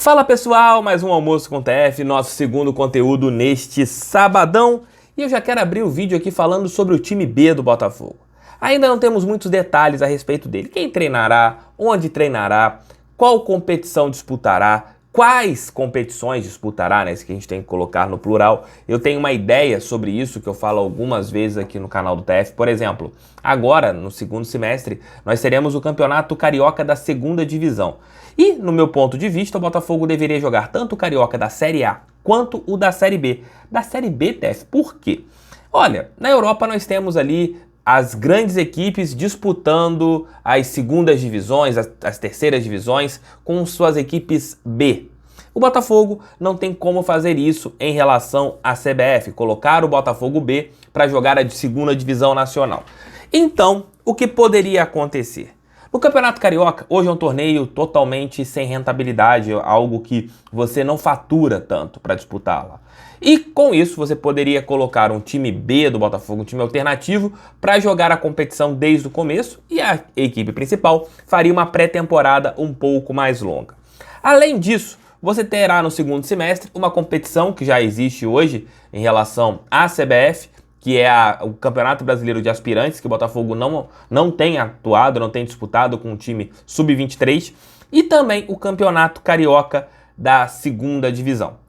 Fala pessoal, mais um Almoço com TF, nosso segundo conteúdo neste sabadão. E eu já quero abrir o vídeo aqui falando sobre o time B do Botafogo. Ainda não temos muitos detalhes a respeito dele. Quem treinará, onde treinará, qual competição disputará, quais competições disputará, né? Isso que a gente tem que colocar no plural. Eu tenho uma ideia sobre isso que eu falo algumas vezes aqui no canal do TF. Por exemplo, agora, no segundo semestre, nós teremos o Campeonato Carioca da Segunda Divisão. E, no meu ponto de vista, o Botafogo deveria jogar tanto o Carioca da Série A quanto o da Série B. Da Série B, TF, por quê? Olha, na Europa nós temos ali as grandes equipes disputando as segundas divisões, as terceiras divisões, com suas equipes B. O Botafogo não tem como fazer isso em relação à CBF, colocar o Botafogo B para jogar a segunda divisão nacional. Então, o que poderia acontecer? O Campeonato Carioca hoje é um torneio totalmente sem rentabilidade, algo que você não fatura tanto para disputá-la. E com isso você poderia colocar um time B do Botafogo, um time alternativo, para jogar a competição desde o começo e a equipe principal faria uma pré-temporada um pouco mais longa. Além disso, você terá no segundo semestre uma competição que já existe hoje em relação à CBF, que é o Campeonato Brasileiro de Aspirantes, que o Botafogo não tem atuado, não tem disputado com o time Sub-23, e também o Campeonato Carioca da Segunda Divisão.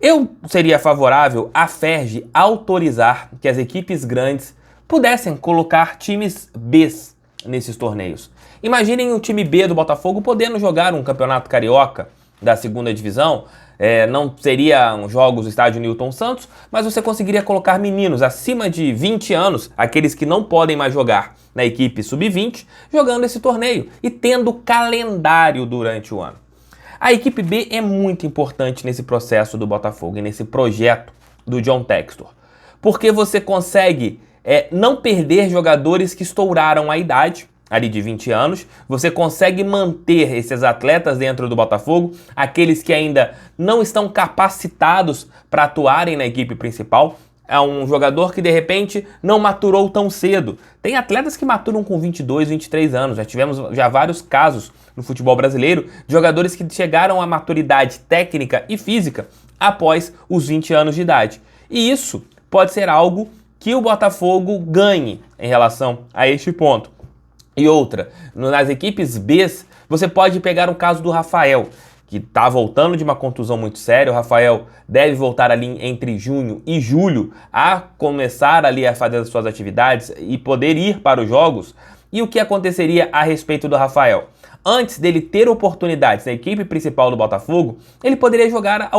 Eu seria favorável à FERJ autorizar que as equipes grandes pudessem colocar times Bs nesses torneios. Imaginem o time B do Botafogo podendo jogar um Campeonato Carioca da Segunda Divisão. Não seriam jogos do estádio Newton Santos, mas você conseguiria colocar meninos acima de 20 anos, aqueles que não podem mais jogar na equipe sub-20, jogando esse torneio e tendo calendário durante o ano. A equipe B é muito importante nesse processo do Botafogo e nesse projeto do John Textor, porque você consegue não perder jogadores que estouraram a idade, ali de 20 anos, você consegue manter esses atletas dentro do Botafogo, aqueles que ainda não estão capacitados para atuarem na equipe principal. É um jogador que de repente não maturou tão cedo. Tem atletas que maturam com 22, 23 anos. Já tivemos vários casos no futebol brasileiro de jogadores que chegaram à maturidade técnica e física após os 20 anos de idade. E isso pode ser algo que o Botafogo ganhe em relação a este ponto. E outra, nas equipes Bs, você pode pegar o caso do Rafael, que está voltando de uma contusão muito séria. O Rafael deve voltar ali entre junho e julho a começar ali a fazer as suas atividades e poder ir para os jogos. E o que aconteceria a respeito do Rafael? Antes dele ter oportunidades na equipe principal do Botafogo, ele poderia jogar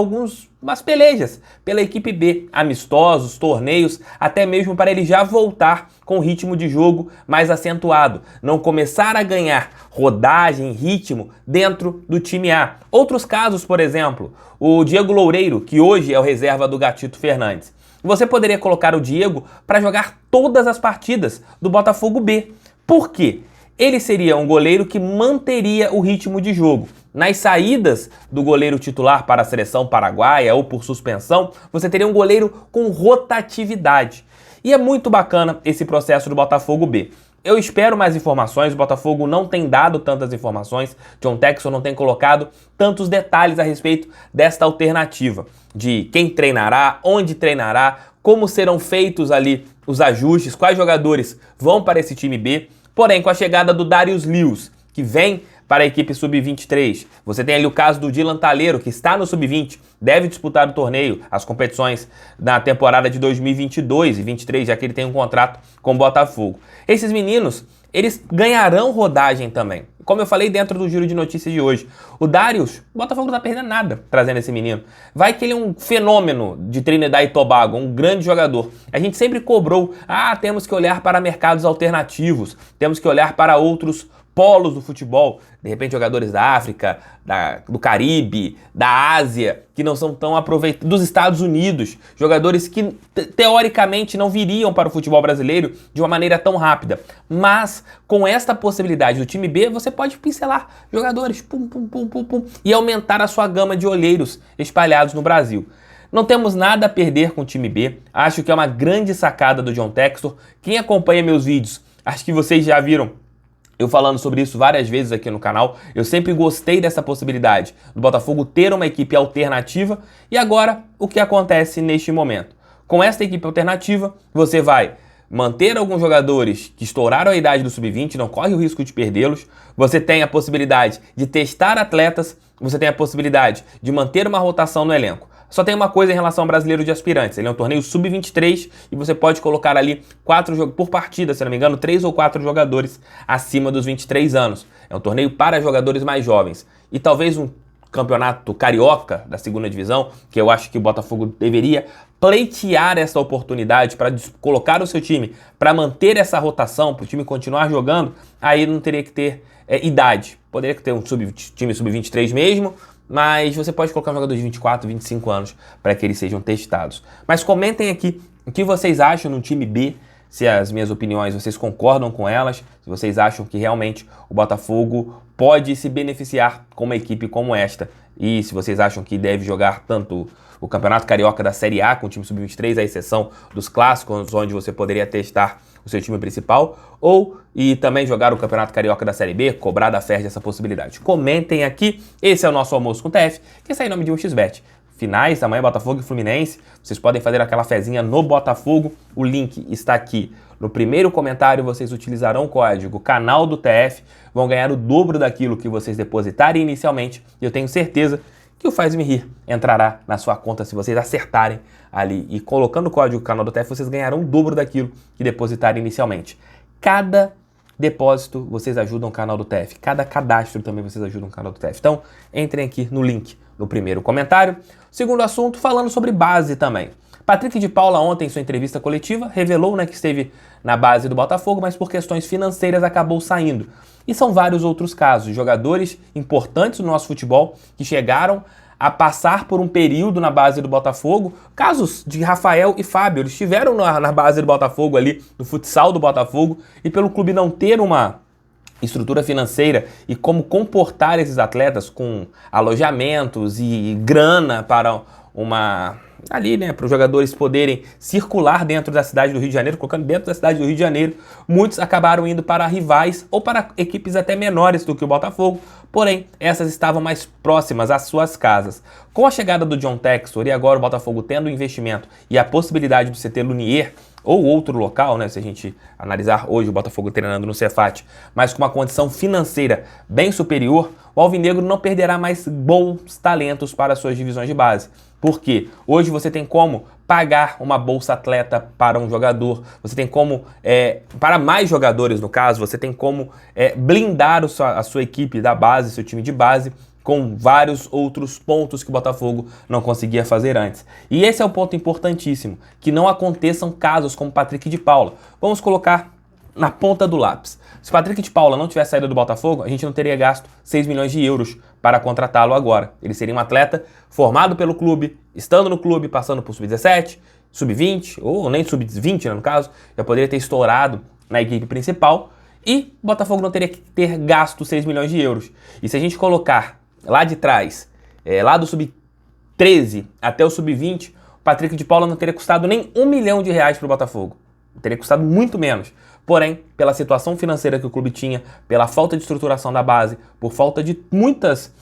umas pelejas pela equipe B, amistosos, torneios, até mesmo para ele já voltar com ritmo de jogo mais acentuado, não começar a ganhar rodagem, ritmo dentro do time A. Outros casos, por exemplo, o Diego Loureiro, que hoje é o reserva do Gatito Fernandes. Você poderia colocar o Diego para jogar todas as partidas do Botafogo B. Por quê? Ele seria um goleiro que manteria o ritmo de jogo. Nas saídas do goleiro titular para a seleção paraguaia ou por suspensão, você teria um goleiro com rotatividade. E é muito bacana esse processo do Botafogo B. Eu espero mais informações, o Botafogo não tem dado tantas informações, John Textor não tem colocado tantos detalhes a respeito desta alternativa, de quem treinará, onde treinará, como serão feitos ali os ajustes, quais jogadores vão para esse time B. Porém, com a chegada do Darius Lewis, que vem para a equipe Sub-23, você tem ali o caso do Dylan Taleiro, que está no Sub-20, deve disputar o torneio, as competições na temporada de 2022 e 2023, já que ele tem um contrato com o Botafogo. Esses meninos, eles ganharão rodagem também. Como eu falei dentro do giro de notícias de hoje, o Darius, o Botafogo não está perdendo nada trazendo esse menino. Vai que ele é um fenômeno de Trinidad e Tobago, um grande jogador. A gente sempre cobrou, temos que olhar para mercados alternativos, temos que olhar para outros polos do futebol, de repente jogadores da África, do Caribe, da Ásia, que não são tão aproveitados, dos Estados Unidos, jogadores que teoricamente não viriam para o futebol brasileiro de uma maneira tão rápida. Mas com esta possibilidade do time B, você pode pincelar jogadores e aumentar a sua gama de olheiros espalhados no Brasil. Não temos nada a perder com o time B, acho que é uma grande sacada do John Textor. Quem acompanha meus vídeos, acho que vocês já viram Eu falando sobre isso várias vezes aqui no canal, eu sempre gostei dessa possibilidade do Botafogo ter uma equipe alternativa. E agora, o que acontece neste momento? Com esta equipe alternativa, você vai manter alguns jogadores que estouraram a idade do sub-20, não corre o risco de perdê-los. Você tem a possibilidade de testar atletas, você tem a possibilidade de manter uma rotação no elenco. Só tem uma coisa em relação ao Brasileiro de Aspirantes, ele é um torneio sub-23 e você pode colocar ali 4 jogos por partida, se não me engano, 3 ou 4 jogadores acima dos 23 anos. É um torneio para jogadores mais jovens. E talvez um campeonato carioca da segunda divisão, que eu acho que o Botafogo deveria pleitear essa oportunidade para colocar o seu time, para manter essa rotação, para o time continuar jogando, aí não teria que ter idade. Poderia ter um time sub-23 mesmo, mas você pode colocar um jogador de 24, 25 anos para que eles sejam testados. Mas comentem aqui o que vocês acham no time B, se as minhas opiniões vocês concordam com elas, se vocês acham que realmente o Botafogo pode se beneficiar com uma equipe como esta, e se vocês acham que deve jogar tanto o Campeonato Carioca da Série A com o time sub-23, à exceção dos clássicos, onde você poderia testar o seu time principal, e também jogar o Campeonato Carioca da Série B, cobrar da FERJ essa possibilidade. Comentem aqui, esse é o nosso Almoço com TF, que sai em nome de 1xBet. Finais, amanhã Botafogo e Fluminense, vocês podem fazer aquela fezinha no Botafogo, o link está aqui no primeiro comentário, vocês utilizarão o código canal do TF, vão ganhar o dobro daquilo que vocês depositarem inicialmente, e eu tenho certeza que o Faz-me Rir entrará na sua conta se vocês acertarem ali, e colocando o código canal do TF, vocês ganharão o dobro daquilo que depositarem inicialmente. Cada depósito vocês ajudam o canal do TF, cada cadastro também vocês ajudam o canal do TF. Então, entrem aqui no link no primeiro comentário. Segundo assunto, falando sobre base também. Patrick de Paula ontem em sua entrevista coletiva revelou que esteve na base do Botafogo, mas por questões financeiras acabou saindo. E são vários outros casos, jogadores importantes no nosso futebol que chegaram a passar por um período na base do Botafogo. Casos de Rafael e Fábio, eles estiveram na base do Botafogo ali, no futsal do Botafogo, e pelo clube não ter uma estrutura financeira e como comportar esses atletas com alojamentos e grana para para os jogadores poderem circular dentro da cidade do Rio de Janeiro, colocando dentro da cidade do Rio de Janeiro, muitos acabaram indo para rivais ou para equipes até menores do que o Botafogo, porém essas estavam mais próximas às suas casas. Com a chegada do John Textor e agora o Botafogo tendo o investimento e a possibilidade de você ter Lunier ou outro local, se a gente analisar hoje o Botafogo treinando no Cefat, mas com uma condição financeira bem superior, o Alvinegro não perderá mais bons talentos para suas divisões de base. Porque hoje você tem como pagar uma bolsa atleta para um jogador, você tem como, para mais jogadores no caso, você tem como blindar a sua equipe da base, seu time de base, com vários outros pontos que o Botafogo não conseguia fazer antes. E esse é o ponto importantíssimo, que não aconteçam casos como Patrick de Paula. Vamos colocar na ponta do lápis. Se Patrick de Paula não tivesse saído do Botafogo, a gente não teria gasto 6 milhões de euros para contratá-lo agora. Ele seria um atleta formado pelo clube, estando no clube, passando por sub-17, sub-20, ou nem sub-20 no caso, já poderia ter estourado na equipe principal, e o Botafogo não teria que ter gasto 6 milhões de euros. E se a gente colocar lá de trás, lá do sub-13 até o sub-20, o Patrick de Paula não teria custado nem R$1 milhão para o Botafogo. Teria custado muito menos. Porém, pela situação financeira que o clube tinha, pela falta de estruturação da base, por falta de muitas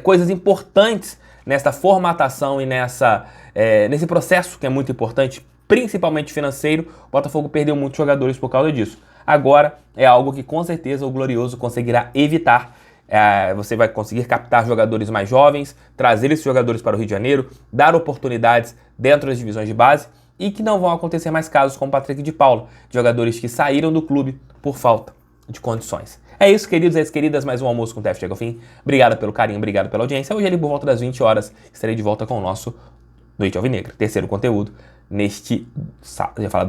coisas importantes nessa formatação e nesse processo que é muito importante, principalmente financeiro, o Botafogo perdeu muitos jogadores por causa disso. Agora é algo que com certeza o Glorioso conseguirá evitar. Você vai conseguir captar jogadores mais jovens, trazer esses jogadores para o Rio de Janeiro, dar oportunidades dentro das divisões de base, e que não vão acontecer mais casos como Patrick de Paula, jogadores que saíram do clube por falta de condições. É isso, queridos e queridas, mais um Almoço com o TF chega ao fim. Obrigado pelo carinho, obrigado pela audiência. Hoje ali por volta das 20 horas estarei de volta com o nosso Noite Alvinegra, terceiro conteúdo neste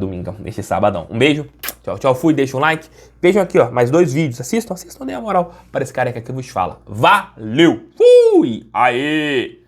domingão, neste sabadão. Um beijo, tchau, tchau, fui, deixa um like. Vejam aqui, mais 2 vídeos, assistam, dê a moral para esse careca que vos fala. Valeu, fui, aê!